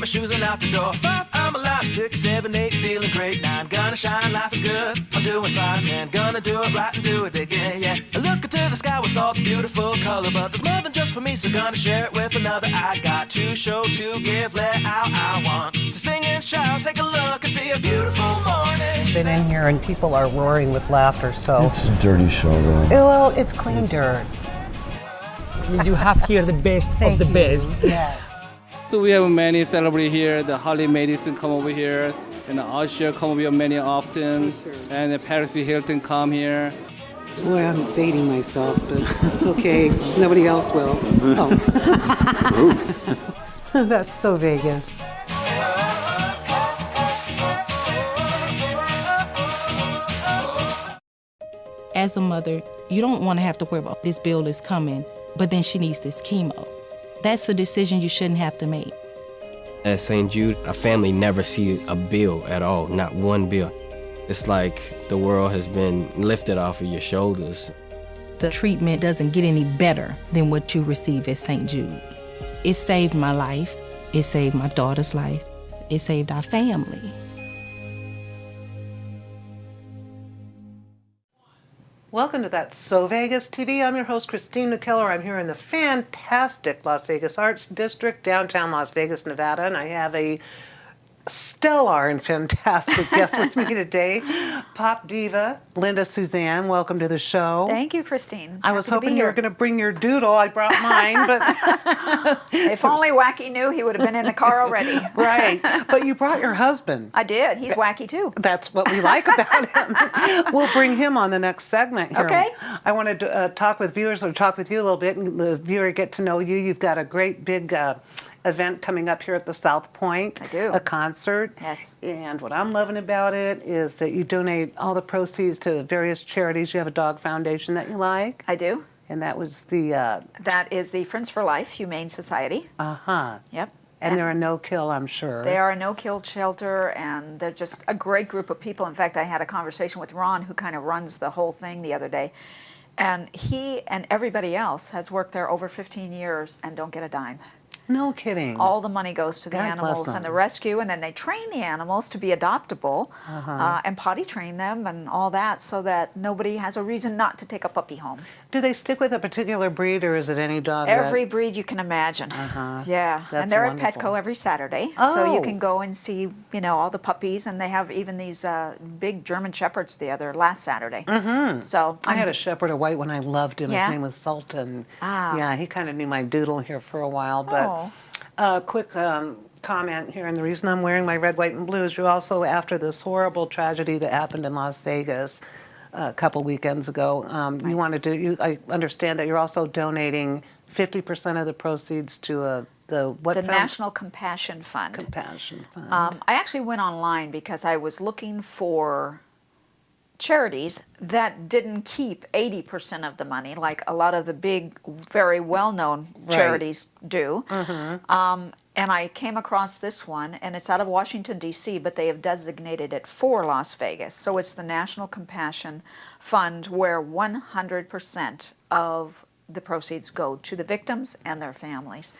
my shoes and out the door. 5, I'm alive. 6, 7, 8, feeling great. 9, gonna shine, life is good. I'm doing fine. 10, gonna do it right and do it again, yeah. I look into the sky with all the beautiful color, but there's more than just for me, so gonna share it with another. I got to show, to give, let out. I want to sing and shout. Take a look and see a beautiful morning. Been in here and people are roaring with laughter, so. It's a dirty show, though. Well, it's clean dirt. You have here the best of the best. Yes. So we have many celebrities here. The Holly Madison come over here, and the Usher come over here many often, and the Paris Hilton come here. Well, I'm dating myself, but it's okay. Nobody else will. Oh. That's so Vegas. As a mother, you don't want to have to worry about this bill is coming, but then she needs this chemo. That's a decision you shouldn't have to make. At St. Jude, a family never sees a bill at all, not one bill. It's like the world has been lifted off of your shoulders. The treatment doesn't get any better than what you receive at St. Jude. It saved my life. It saved my daughter's life. It saved our family. Welcome to That's So Vegas TV. I'm your host, Christina Keller. I'm here in the fantastic Las Vegas Arts District, downtown Las Vegas, Nevada, and I have a stellar and fantastic guest with me today, pop diva Linda Suzanne. Welcome to the show. Thank you, Christine. I was hoping you were going to bring your doodle. I brought mine, but if only Wacky knew, he would have been in the car already. Right, but you brought your husband. I did. He's wacky too. That's what we like about him. We'll bring him on the next segment here. Okay. I wanted to talk with viewers, or talk with you a little bit, and the viewer get to know you. You've got a great big event coming up here at the South Point. I do. A concert. Yes. And what I'm loving about it is that you donate all the proceeds to various charities. You have a dog foundation that you like. I do. And that was the... That is the Friends for Life Humane Society. Uh-huh. Yep. And they're a no-kill, I'm sure. They are a no-kill shelter, and they're just a great group of people. In fact, I had a conversation with Ron, who kind of runs the whole thing the other day. And he and everybody else has worked there over 15 years and don't get a dime. No kidding. All the money goes to the God animals bless and the them. rescue, and then they train the animals to be adoptable and potty train them and all that, so that nobody has a reason not to take a puppy home. Do they stick with a particular breed, or is it any dog? Every breed you can imagine. Yeah, That's and they're wonderful. at Petco every Saturday, so you Oh. can go and see, you know, all the puppies, and they have even these big German Shepherds last Saturday. So I had a shepherd, a white one. I loved him. Yeah? His name was Sultan. Ah. Yeah, he kind of knew my doodle here for a while. But quick comment here, and the reason I'm wearing my red, white, and blue is you also, after this horrible tragedy that happened in Las Vegas a couple weekends ago, you wanted to. I understand that you're also donating 50% of the proceeds to the National Compassion Fund. Compassion Fund. I actually went online because I was looking for charities that didn't keep 80% of the money, like a lot of the big, very well-known charities do. And I came across this one, and it's out of Washington, D.C., but they have designated it for Las Vegas. So it's the National Compassion Fund, where 100% of the proceeds go to the victims and their families.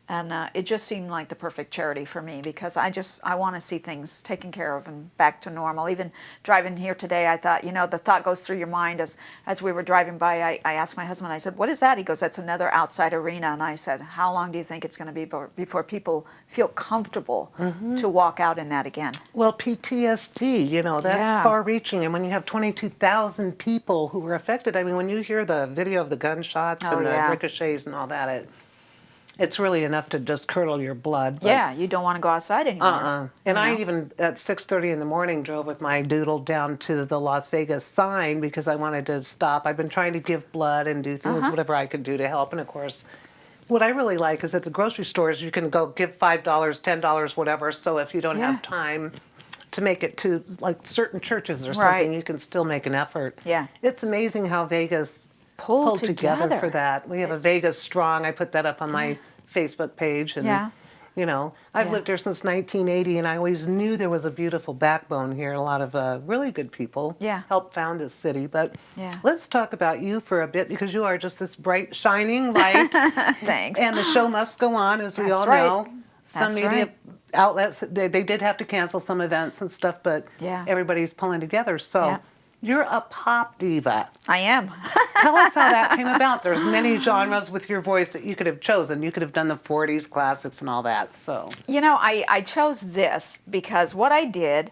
And it just seemed like the perfect charity for me, because I want to see things taken care of and back to normal. Even driving here today, I thought, you know, the thought goes through your mind as we were driving by. I asked my husband, I said, what is that? He goes, that's another outside arena. And I said, how long do you think it's going to be before people feel comfortable to walk out in that again? Well, PTSD, you know, that's far-reaching. And when you have 22,000 people who were affected, I mean, when you hear the video of the gunshots and the ricochets and all that, it's really enough to just curdle your blood. Yeah, you don't want to go outside anymore. And I even, at 6:30 in the morning, drove with my doodle down to the Las Vegas sign because I wanted to stop. I've been trying to give blood and do things, whatever I could do to help. And, of course, what I really like is at the grocery stores, you can go give $5, $10, whatever. So if you don't have time to make it to, like, certain churches or something, you can still make an effort. Yeah. It's amazing how Vegas pulled together for that. We have a Vegas Strong. I put that up on my Facebook page. And, you know, I've lived here since 1980, and I always knew there was a beautiful backbone here. A lot of really good people helped found this city. But let's talk about you for a bit, because you are just this bright, shining light. Thanks. And the show must go on, as we all know. Some media outlets. They did have to cancel some events and stuff, but Yeah. everybody's pulling together. So Yeah. you're a pop diva. I am. Tell us how that came about. There's many genres with your voice that you could have chosen. You could have done the 40s classics and all that. So You know, I chose this because what I did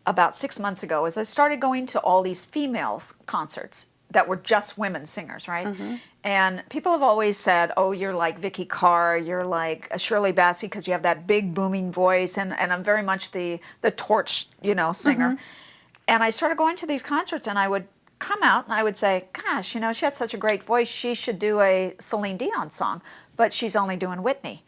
about 6 months ago is I started going to all these females concerts that were just women singers, right? And people have always said, oh, you're like Vicky Carr, you're like a Shirley Bassey because you have that big booming voice, and I'm very much the torch, singer. And I started going to these concerts, and I would come out and I would say, gosh, she has such a great voice, she should do a Celine Dion song, but she's only doing Whitney.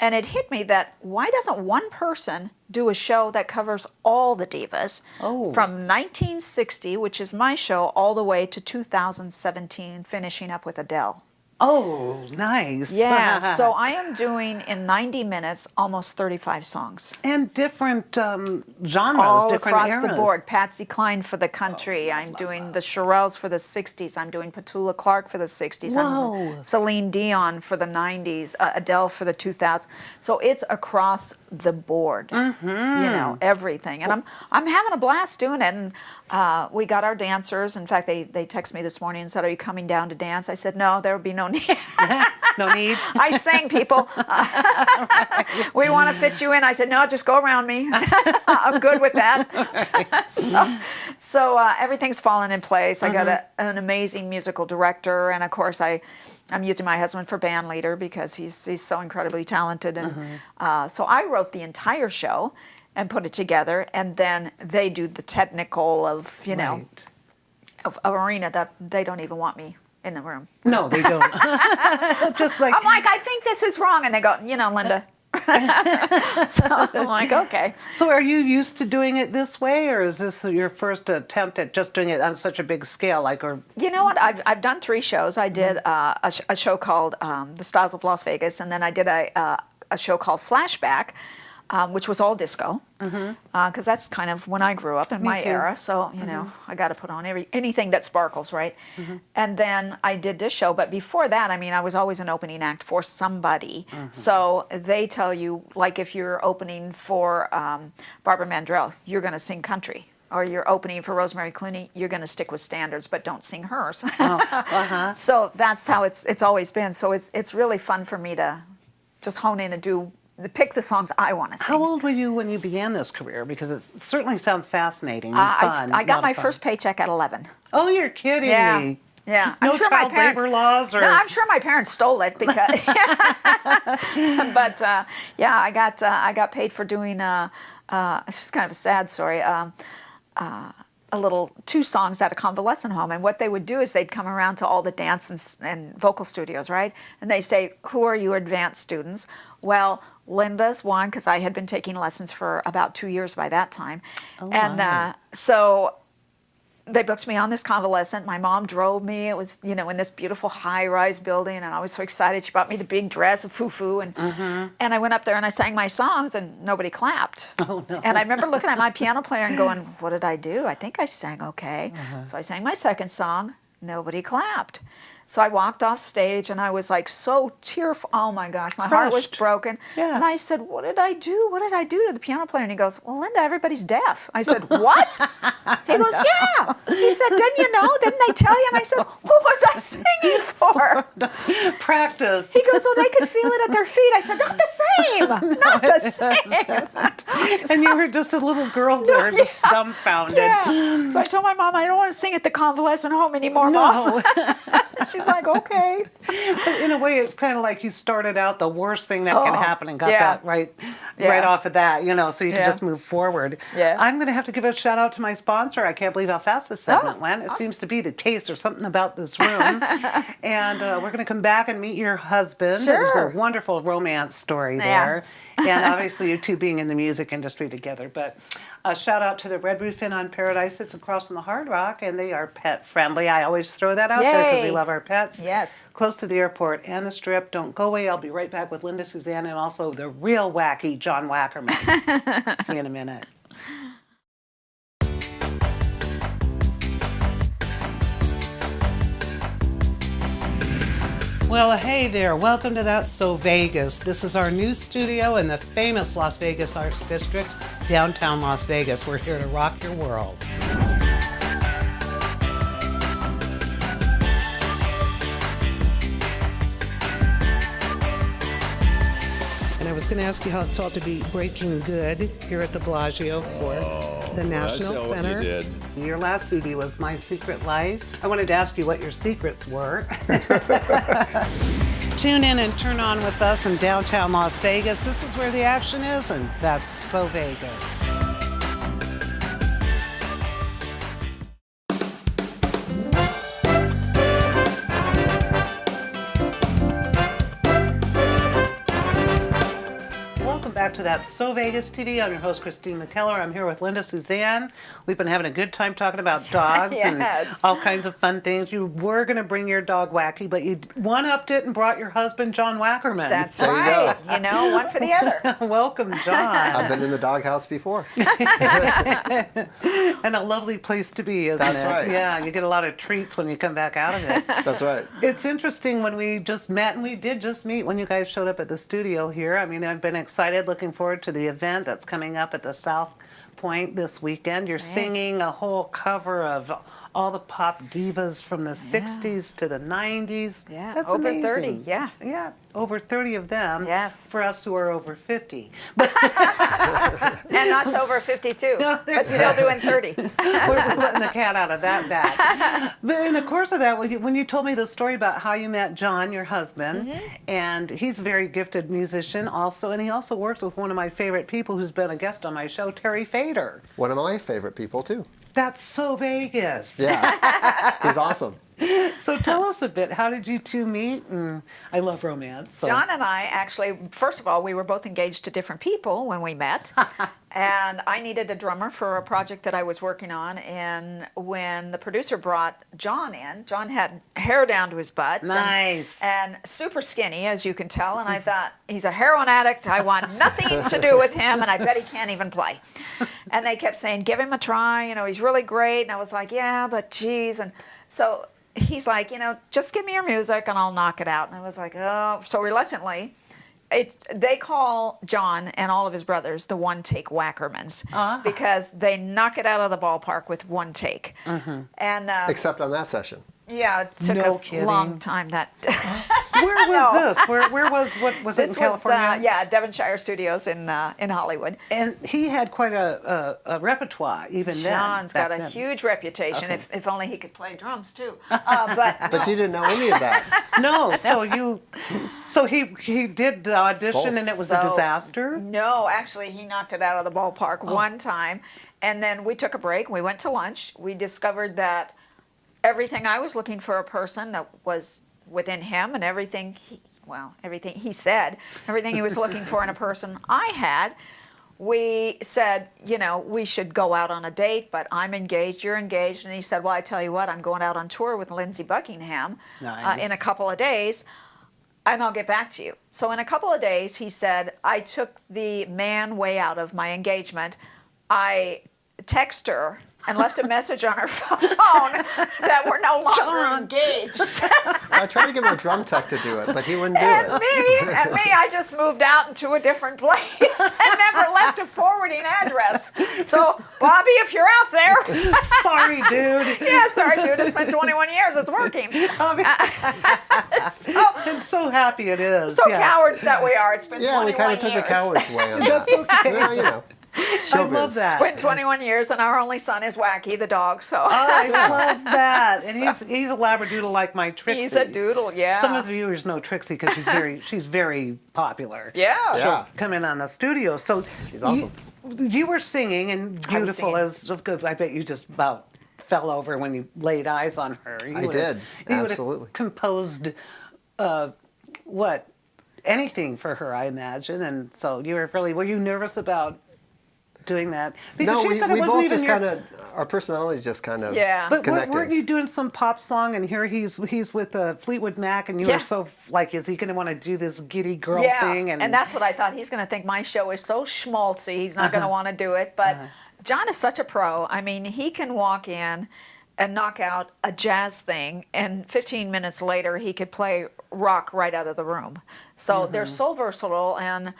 And it hit me that why doesn't one person do a show that covers all the divas from 1960, which is my show, all the way to 2017, finishing up with Adele. oh, nice. Yeah, so I am doing in 90 minutes almost 35 songs. And different genres, All different across eras. the board. Patsy Cline for the country. I'm doing the Shirelles for the 60s. I'm doing Petula Clark for the 60s. Whoa. I'm Celine Dion for the 90s. Adele for the 2000s. So it's across the board. Everything. And I'm having a blast doing it. And we got our dancers. In fact, they texted me this morning and said, "Are you coming down to dance?" I said, "No, there would be no need." No need. I sang, people. We want to fit you in. I said, "No, just go around me." I'm good with that. So everything's fallen in place. I got an amazing musical director, and of course I'm using my husband for band leader because he's so incredibly talented. And so I wrote the entire show and put it together, and then they do the technical of Right. of arena that they don't even want me in the room. No, they don't. Just like I'm like, I think this is wrong, and they go, Linda. So I'm like, okay. So are you used to doing it this way, or is this your first attempt at just doing it on such a big scale? You know what? I've done 3 shows. I did a show called The Styles of Las Vegas, and then I did a show called Flashback, which was all disco, because that's kind of when I grew up in my too. era. So I got to put on anything that sparkles, right? And then I did this show, but before that, I was always an opening act for somebody. So they tell you, like, if you're opening for Barbara Mandrell, you're going to sing country. Or you're opening for Rosemary Clooney, you're going to stick with standards, but don't sing hers. So that's how it's always been. So it's really fun for me to just hone in and pick the songs I want to sing. How old were you when you began this career? Because it certainly sounds fascinating and fun. I got my fun. first paycheck at 11. Oh, you're kidding me. Yeah. No I'm sure child my parents, labor laws? Or... No, I'm sure my parents stole it because. But I got paid for doing. It's just kind of a sad story. A little 2 songs at a convalescent home, and what they would do is they'd come around to all the dance and vocal studios, right? And they say, "Who are you advanced students?" Well, Linda's one, because I had been taking lessons for about 2 years by that time, so they booked me on this convalescent. My mom drove me. It was, in this beautiful high-rise building, and I was so excited. She bought me the big dress of foo-foo, and I went up there and I sang my songs, and nobody clapped. Oh, no. And I remember looking at my piano player and going, "What did I do? I think I sang okay." So I sang my second song. Nobody clapped. So I walked off stage and I was like so tearful. Oh my gosh, my heart was Crushed. broken. Yeah. And I said, "What did I do? What did I do to the piano player?" And he goes, "Well, Linda, everybody's deaf." I said, "What?" He goes, "Yeah." He said, "Didn't you know? Didn't they tell you?" And I said, "What was I singing for?" Practice. He goes, "Well, they could feel it at their feet." I said, "Not the same. Not the same." And you were just a little girl there, just dumbfounded. Yeah. So I told my mom, "I don't want to sing at the convalescent home anymore, Mom." She's like, "Okay." But in a way, it's kind of like you started out the worst thing that can happen and got yeah. that right off of that, so you can just move forward. Yeah. I'm going to have to give a shout out to my sponsor. I can't believe how fast this segment went. It seems to be the case. There's something about this room. And we're going to come back and meet your husband. Sure. There's a wonderful romance story there. And obviously you two being in the music industry together. But a shout out to the Red Roof Inn on Paradise. It's across from the Hard Rock, and they are pet friendly. I always throw that out there because we Yay. love our pets. Yes. Close to the airport and the Strip. Don't go away. I'll be right back with Linda, Suzanne, and also the real wacky John Wackerman. See you in a minute. Well, hey there. Welcome to That's So Vegas. This is our new studio in the famous Las Vegas Arts District, downtown Las Vegas. We're here to rock your world. And I was going to ask you how it felt to be breaking good here at the Bellagio for the National Center. What you did. Your last CD was My Secret Life. I wanted to ask you what your secrets were. Tune in and turn on with us in downtown Las Vegas. This is where the action is, and that's So Vegas. Back to That So Vegas TV. I'm your host, Christine McKellar. I'm here with Linda Suzanne. We've been having a good time talking about dogs and all kinds of fun things. You were going to bring your dog Wacky, but you one-upped it and brought your husband, John Wackerman. That's right. You know, one for the other. Welcome, John. I've been in the doghouse before. And a lovely place to be, isn't it? That's right. Yeah, you get a lot of treats when you come back out of it. That's right. It's interesting when we just met, and we did just meet when you guys showed up at the studio here. I mean, I've been excited, looking forward to the event that's coming up at the South Point this weekend. You're singing a whole cover of all the pop divas from the 60s to the 90s. Yeah, That's over amazing. 30, yeah. Yeah, over 30 of them. Yes. For us who are over 50. And not over 52, No, but still doing 30. We're letting the cat out of that bag. But in the course of that, when you told me the story about how you met John, your husband, and he's a very gifted musician also, and he also works with one of my favorite people who's been a guest on my show, Terry Fader. One of my favorite people, too. That's So Vegas. Yeah. He's awesome. So tell us a bit, how did you two meet? And I love romance. So. John and I actually, first of all, we were both engaged to different people when we met. And I needed a drummer for a project that I was working on. And when the producer brought John in, John had hair down to his butt. Nice. And super skinny, as you can tell. And I thought, he's a heroin addict. I want nothing to do with him. And I bet he can't even play. And they kept saying, give him a try. You know, he's really great. And I was like, yeah, but geez. And so he's like, you know, just give me your music and I'll knock it out. And I was like, oh. So reluctantly, they call John and all of his brothers the one-take Wackermans because they knock it out of the ballpark with one take. And Except on that session. yeah, it took No a kidding. long time. That Where was this? Where was, what was it this in California? was Devonshire Studios in Hollywood. And he had quite a repertoire even then. John's got back a then. huge reputation. Okay. If only he could play drums too. But You didn't know any of that. No, so he did the audition and it was a So- disaster. No, actually, he knocked it out of the ballpark one time. And then we took a break. We went to lunch. We discovered that everything I was looking for a person that was within him and everything he said, everything he was looking for in a person I had, we said, you know, we should go out on a date, but I'm engaged, you're engaged. And he said, well, I tell you what, I'm going out on tour with Lindsey Buckingham Nice. in a couple of days. And I'll get back to you. So in a couple of days, he said, I took the man way out of my engagement. I text her and left a message on her phone that we're no longer engaged. I tried to get my drum tech to do it, but he wouldn't do and it. me, I just moved out into a different place and never left a forwarding address. So, Bobby, if you're out there, Sorry, dude. yeah, sorry, dude, it's been 21 years, it's working. I'm so happy it is. So yeah. cowards that we are, it's been Yeah, 21 we kind of took the years. coward's way on that. That's okay. Well, you know. I love that. It's been 21 years, and our only son is Wacky, the dog, so. I love that. And he's a Labradoodle like my Trixie. He's a doodle, yeah. Some of the viewers know Trixie because she's very popular. Yeah. Yeah. Come in on the studio. So She's awesome. You were singing and I was beautiful singing. as of good. I bet you just about fell over when you laid eyes on her. You I would've- did, you would've absolutely. composed anything for her, I imagine. And so were you nervous about doing that? Because No, she we said it wasn't both even just your- kind of, our personalities just kind of Yeah. But connected. weren't you doing some pop song? And here he's with Fleetwood Mac, and you Yeah. were so like, is he going to want to do this giddy girl Yeah, thing? and that's what I thought. He's going to think my show is so schmaltzy, he's not going to want to do it. But John is such a pro. I mean, he can walk in and knock out a jazz thing, and 15 minutes later he could play rock right out of the room. So they're so versatile, and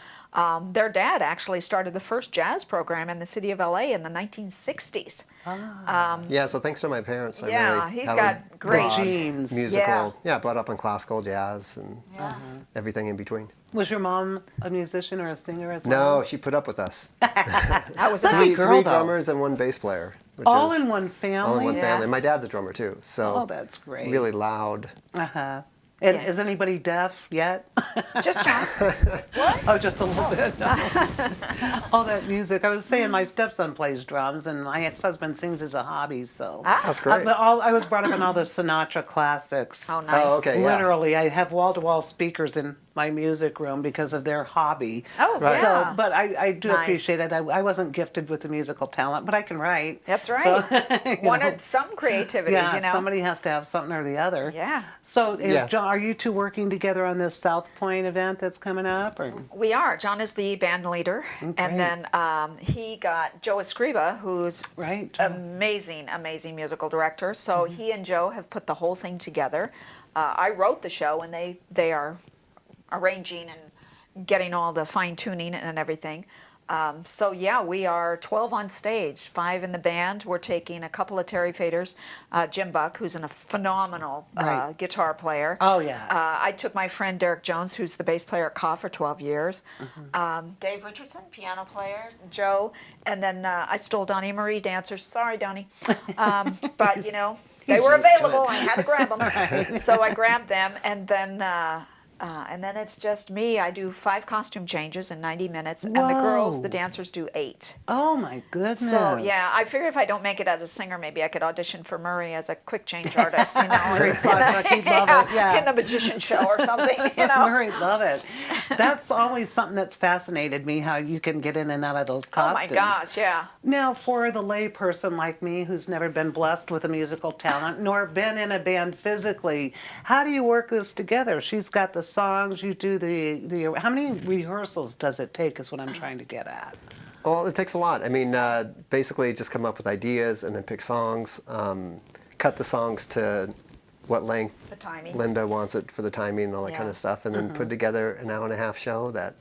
their dad actually started the first jazz program in the city of LA in the 1960s. Yeah, so thanks to my parents, I Yeah, really he's have got a great broad genes. musical. Yeah, brought up on classical jazz and everything in between. Was your mom a musician or a singer as well? No, she put up with us. I was a Three girl, though. drummers and one bass player. Which All is in one family? all in one Yeah. family. My dad's a drummer too, so Oh, that's great. really loud. Uh-huh. And Yeah. is anybody deaf yet? just John. Oh, just a little bit. All that music. I was saying my stepson plays drums, and my ex-husband sings as a hobby, so. That's great. But I was brought up on all the Sinatra classics. Oh, nice. Oh, okay, yeah. Literally, I have wall-to-wall speakers in my music room because of their hobby. Oh, Right. So, yeah. but I do Nice. appreciate it. I wasn't gifted with the musical talent, but I can write. That's right. So, you know. Wanted some creativity, Yeah, you know. somebody has to have something or the other. Yeah. So, Yeah. John, are you two working together on this South Point event that's coming up? Or? We are. John is the band leader, and then he got Joe Escriba, who's Right. amazing musical director. So he and Joe have put the whole thing together. I wrote the show, and they are arranging and getting all the fine tuning and everything. So yeah, we are 12 on stage, 5 in the band. We're taking a couple of Terry Faders, Jim Buck, who's a phenomenal Right. guitar player. Oh, yeah. I took my friend Derek Jones, who's the bass player at Ka for 12 years. Dave Richardson, piano player, Joe, and then I stole Donnie Marie, dancers. Sorry, Donnie. But you know, they he's were used to available. it. I had to grab them, so I grabbed them, and then it's just me. I do 5 costume changes in 90 minutes, and the girls, Whoa. the dancers, do 8. Oh, my goodness. So yeah, I figure if I don't make it as a singer, maybe I could audition for Murray as a quick change artist, you know, Great project. He'd love it. Yeah. in the magician show or something, you know. Murray, love it. That's always something that's fascinated me, how you can get in and out of those Oh my costumes. gosh, yeah. Now, for the lay person like me who's never been blessed with a musical talent nor been in a band physically, how do you work this together? She's got the songs, you do the how many rehearsals does it take is what I'm trying to get at. Well, it takes a lot. I mean, basically just come up with ideas and then pick songs, cut the songs to what length The timing. Linda wants it for the timing and all that Yeah. kind of stuff, and then put together an hour-and-a-half show that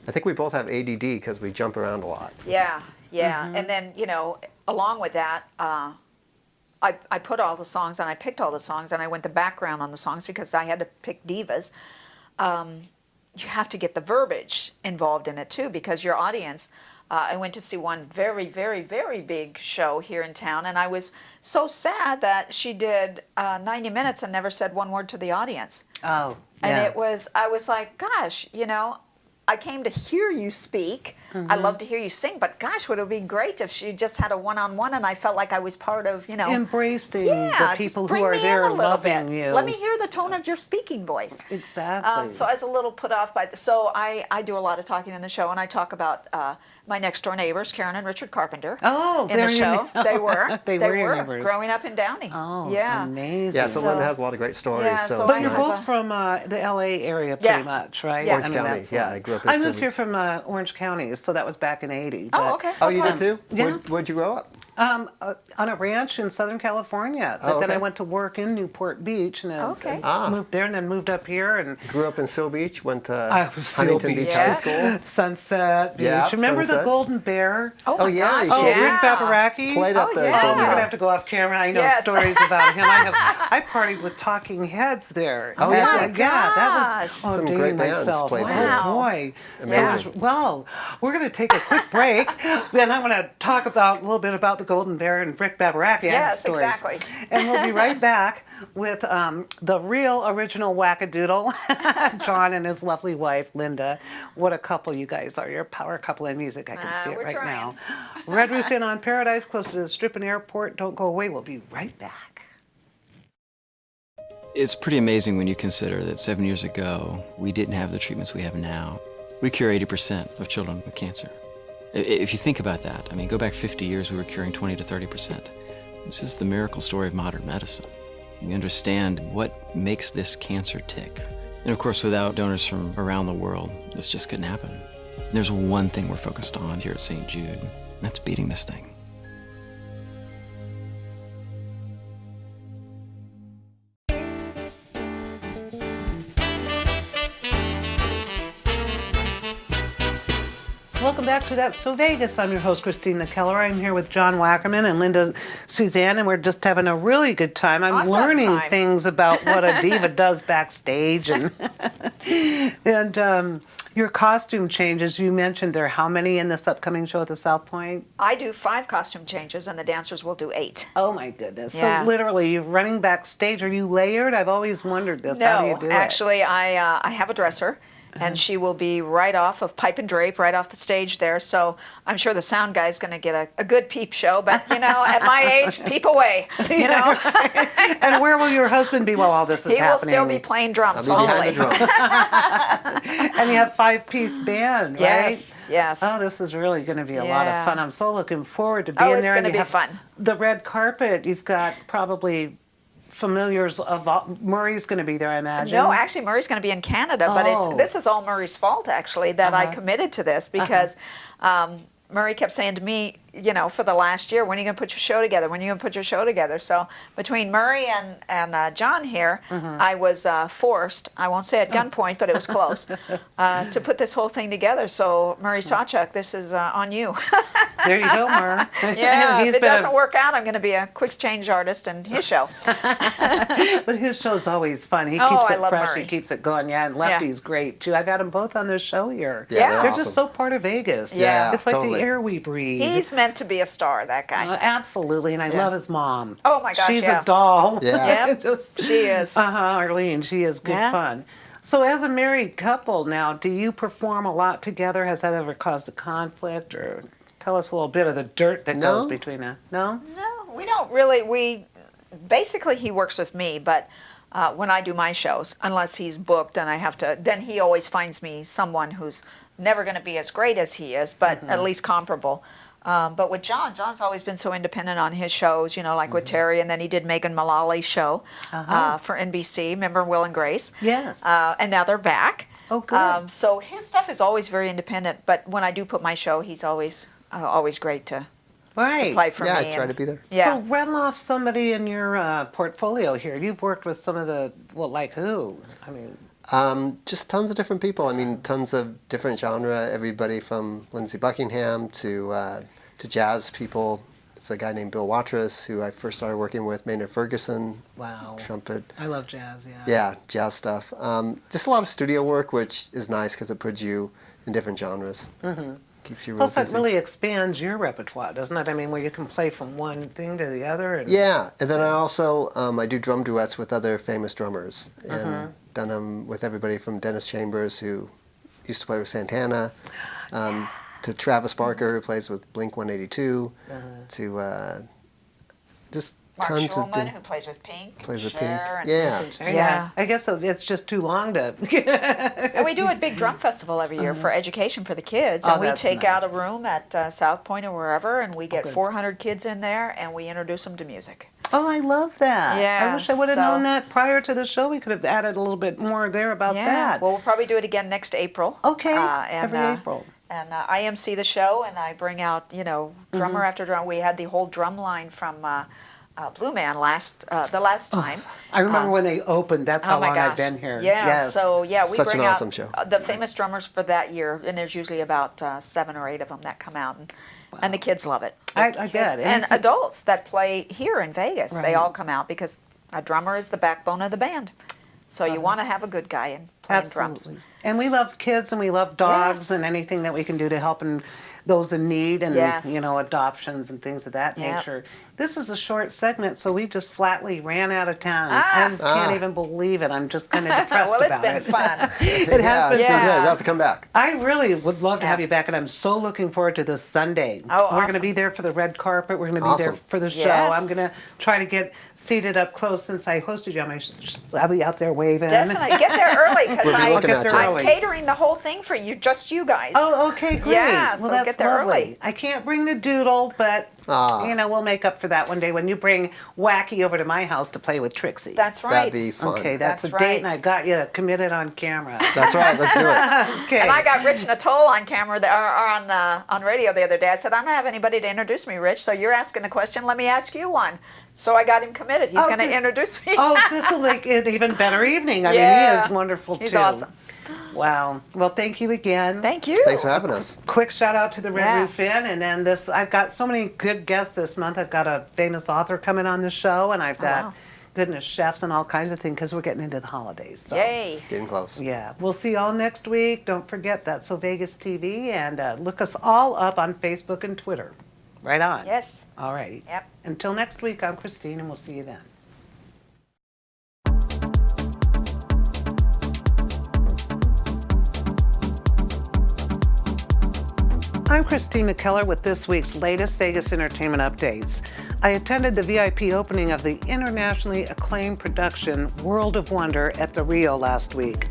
I think we both have ADD because we jump around a lot. Yeah, yeah. And then, you know, along with that, I put all the songs and I picked all the songs and I went the background on the songs because I had to pick divas. You have to get the verbiage involved in it too because your audience, I went to see one very, very, very big show here in town and I was so sad that she did 90 minutes and never said one word to the audience. Oh, And yeah. I was like, gosh, you know, I came to hear you speak. I love to hear you sing, but gosh, would it be great if she just had a one-on-one and I felt like I was part of, you know. Embracing Yeah, the just people bring who are me in there a little loving bit. you. Let me hear the tone of your speaking voice. Exactly. So I was a little put off by so I do a lot of talking in the show, and I talk about my next door neighbors, Karen and Richard Carpenter. Oh, in they're the your show, they were. They were your neighbors. growing up in Downey. Oh, yeah. amazing. Yeah, so So- Linda has a lot of great stories. Yeah, so so it's But you're I nice. both from the LA area Yeah. pretty much, right? Yeah. Orange County, that's- yeah, I grew up in I moved Sylvan. here from Orange County, so that was back in '80. Oh, okay. Oh, you did too? Yeah. Where'd you grow up? On a ranch in Southern California. But Oh, then I okay. went to work in Newport Beach and Okay. moved there and then moved up here and Grew up in Seal Beach, went to I was Seal Huntington Beach. Beach Yeah. High School. Sunset Beach. Yeah, Remember the Sunset. Golden Bear? Oh, Oh, my yeah, gosh, you Oh, did. Rick Babaracki? Played up Oh, the yeah. Oh, Golden we're gonna Bear. have to go off camera. I know Yes. stories about him. I partied with Talking Heads there. Oh, yeah. my yeah, that gosh. was Some dating great bands myself. played Oh there. boy, Amazing. Well, we're gonna take a quick break. Then I'm gonna talk about a little bit about the Golden Bear and Rick Babaracki. I have Yes, stories. exactly. And we'll be right back with the real original wackadoodle, John and his lovely wife Linda. What a couple you guys are! You're a power couple in music. I can see it we're right trying. now. Red Roof Inn on Paradise, close to the Strip and Airport. Don't go away. We'll be right back. It's pretty amazing when you consider that 7 years ago, we didn't have the treatments we have now. We cure 80% of children with cancer. If you think about that, I mean, go back 50 years, we were curing 20 to 30%. This is the miracle story of modern medicine. We understand what makes this cancer tick. And of course, without donors from around the world, this just couldn't happen. And there's one thing we're focused on here at St. Jude, and that's beating this thing. Welcome back to That's So Vegas. I'm your host, Christina Keller. I'm here with John Wackerman and Linda Suzanne, and we're just having a really good time. I'm Awesome learning time. things about what a diva does backstage, and your costume changes. You mentioned there are how many in this upcoming show at the South Point? I do 5 costume changes, and the dancers will do 8. Oh my goodness! Yeah. So literally, you're running backstage. Are you layered? I've always wondered this. How do you do actually, I have a dresser. And she will be right off of Pipe and Drape, right off the stage there. So I'm sure the sound guy's going to get a good peep show. But, you know, at my age, peep away, you know. And where will your husband be while all this is He will happening? still be playing drums, I'll be hopefully. behind the drums. And you have 5-piece band, right? Yes, yes. Oh, this is really going to be a lot of Yeah. fun. I'm so looking forward to being Oh, it's there. And gonna you be have fun. The red carpet. You've got probably familiars of Murray's going to be there, I imagine. No, actually, Murray's going to be in Canada, but Oh. this is all Murray's fault, actually, that I committed to this because Murray kept saying to me, you know, for the last year, when are you going to put your show together? When are you going to put your show together? So between Murray and John here, I was forced, I won't say at gunpoint, but it was close, to put this whole thing together. So Murray Sawchuk, this is on you. There you go, Murray. Yeah, He's if it been doesn't work out, I'm going to be a quick change artist in his show. But his show's always fun. He Oh, keeps I it love fresh. Murray. He keeps it going. Yeah, and Lefty's great, too. I've had them both on this show here. Yeah, They're they're just awesome. so part of Vegas. Yeah, It's like totally. the air we breathe. He's meant to be a star, that guy. Absolutely, and I love his mom. Oh, my gosh, She's yeah. a doll. Yeah. Yep, she is. Arlene, she is good Yeah. fun. So as a married couple now, do you perform a lot together? Has that ever caused a conflict? Or tell us a little bit of the dirt that goes No. between us. No? No, we don't really. Basically, he works with me, but when I do my shows, unless he's booked and I have to, then he always finds me someone who's never going to be as great as he is, but at least comparable. But with John, John's always been so independent on his shows, you know, like with Terry, and then he did Megan Mullally's show for NBC. Remember Will and Grace? Yes. And now they're back. Oh, good. So his stuff is always very independent, but when I do put my show, he's always great to Right. play for Yeah, me. I try and- to be there. Yeah. So rattle off somebody in your portfolio here. You've worked with some of the, well, like who? I mean, Just tons of different people. I mean, tons of different genre. Everybody from Lindsey Buckingham to jazz people. It's a guy named Bill Watrous who I first started working with. Maynard Ferguson, wow. trumpet. I love jazz, yeah. Yeah, jazz stuff. Just a lot of studio work, which is nice because it puts you in different genres. Mm-hmm. Keeps you real Plus, that busy. really expands your repertoire, doesn't it? I mean, where you can play from one thing to the other. And Yeah, and then I also I do drum duets with other famous drummers, and done them with everybody from Dennis Chambers, who used to play with Santana, to Travis Barker, who plays with Blink 182, to just Mark tons of Schulman, who plays with Pink. plays with Cher, Pink. and- Yeah, Yeah. I guess it's just too long to. And we do a big drum festival every year for education for the kids. Oh, And we that's take out a nice. room at South Point or wherever, and we get good. 400 kids in there, and we introduce them to music. Oh, I love that. Yeah, I wish I would have so- known that prior to the show. We could have added a little bit more there about that. Well, we'll probably do it again next April. Okay, and, every April. And I MC the show, and I bring out, you know, drummer after drummer. We had the whole drum line from Blue Man the last time. I remember when they opened. That's how Oh my long gosh. I've been here. Yeah. Yes. So yeah, we Such bring an out awesome show. The famous drummers for that year, and there's usually about 7 or 8 of them that come out, and the kids love it. I The kids- bet. And Anything- adults that play here in Vegas, Right. they all come out because a drummer is the backbone of the band. So you want to have a good guy in playing drums. Absolutely. And we love kids and we love dogs Yes. and anything that we can do to help those in need and Yes. adoptions and things of that Yep. nature. This is a short segment, so we just flatly ran out of time. Ah. I just can't even believe it. I'm just kind of depressed Well, it's about been it. fun. It has been it's been fun. good. We'll have to come back. I really would love to have Yeah. you back, and I'm so looking forward to this Sunday. Oh, We're going to awesome. be there for the red carpet. We're going to be there Awesome. for the show. Yes. I'm going to try to get seated up close since I hosted you. I'll be out there waving. Definitely get there early because We'll be looking get at there you. I'm early. catering the whole thing for you, just you guys. Oh, okay, great. Yeah, well, so that's get there lovely. early. I can't bring the doodle, but we'll make up for that one day when you bring Wacky over to my house to play with Trixie. That's right. That'd be fun. Okay, that's That's a date, right. and I got you committed on camera. That's right. Let's do it. Okay. And I got Rich Natole on camera or on radio the other day. I said, I don't have anybody to introduce me, Rich, so you're asking a question. Let me ask you one. So I got him committed. He's Oh, going to good. introduce me. Oh, this will make it an even better evening. I mean, Yeah. he is wonderful, He's too. awesome. Wow. Well, thank you again. Thank you. Thanks for having us. Quick shout out to the Red Yeah. Roof Inn, and then this. I've got so many good guests this month. I've got a famous author coming on the show, and I've got wow. goodness chefs and all kinds of things because we're getting into the holidays. So. Yay. Getting close. Yeah, we'll see you all next week. Don't forget That's So Vegas TV, and look us all up on Facebook and Twitter. Right on. Yes. All righty. Yep. Until next week, I'm Christine, and we'll see you then. I'm Christine McKellar with this week's latest Vegas entertainment updates. I attended the VIP opening of the internationally acclaimed production World of Wonder at the Rio last week.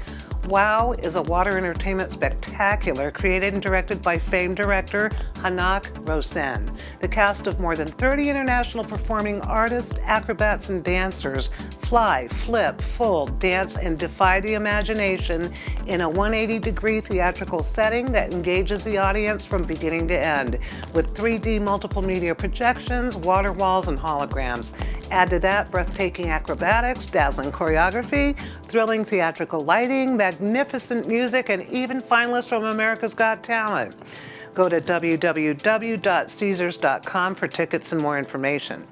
WOW is a water entertainment spectacular created and directed by famed director Hanak Rosen. The cast of more than 30 international performing artists, acrobats, and dancers fly, flip, fold, dance, and defy the imagination in a 180-degree theatrical setting that engages the audience from beginning to end, with 3D multiple media projections, water walls, and holograms. Add to that breathtaking acrobatics, dazzling choreography, thrilling theatrical lighting, magnificent music, and even finalists from America's Got Talent. Go to www.caesars.com for tickets and more information.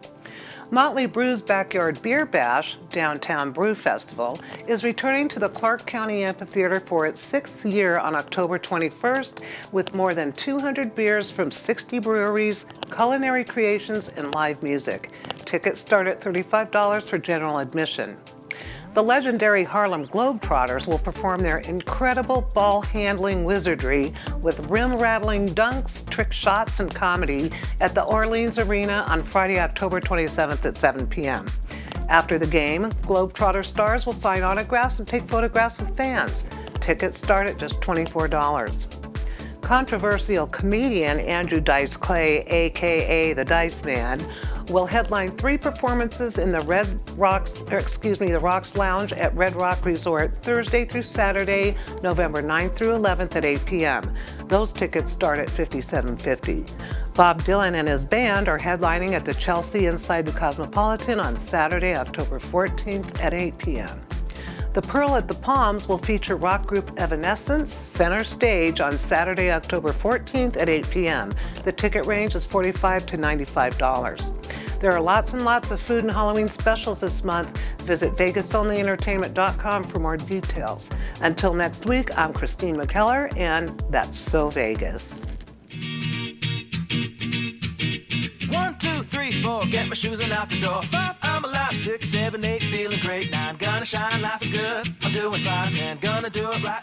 Motley Brew's Backyard Beer Bash, Downtown Brew Festival, is returning to the Clark County Amphitheater for its 6th year on October 21st with more than 200 beers from 60 breweries, culinary creations, and live music. Tickets start at $35 for general admission. The legendary Harlem Globetrotters will perform their incredible ball-handling wizardry with rim-rattling dunks, trick shots, and comedy at the Orleans Arena on Friday, October 27th at 7 p.m. After the game, Globetrotter stars will sign autographs and take photographs with fans. Tickets start at just $24. Controversial comedian Andrew Dice Clay, aka the Dice Man, will headline 3 performances in the Rocks Lounge at Red Rock Resort Thursday through Saturday, November 9th through 11th at 8 p.m. Those tickets start at $57.50. Bob Dylan and his band are headlining at the Chelsea inside the Cosmopolitan on Saturday, October 14th at 8 p.m. The Pearl at the Palms will feature rock group Evanescence center stage on Saturday, October 14th at 8 p.m. The ticket range is $45 to $95. There are lots and lots of food and Halloween specials this month. Visit VegasOnlyEntertainment.com for more details. Until next week, I'm Christine McKellar, and That's So Vegas. 1, 2, 3, 4, get my shoes and out the door. 5, I'm alive. 6, 7, 8, feeling great. 9, gonna shine, life is good. I'm doing fine. 10, gonna do it right.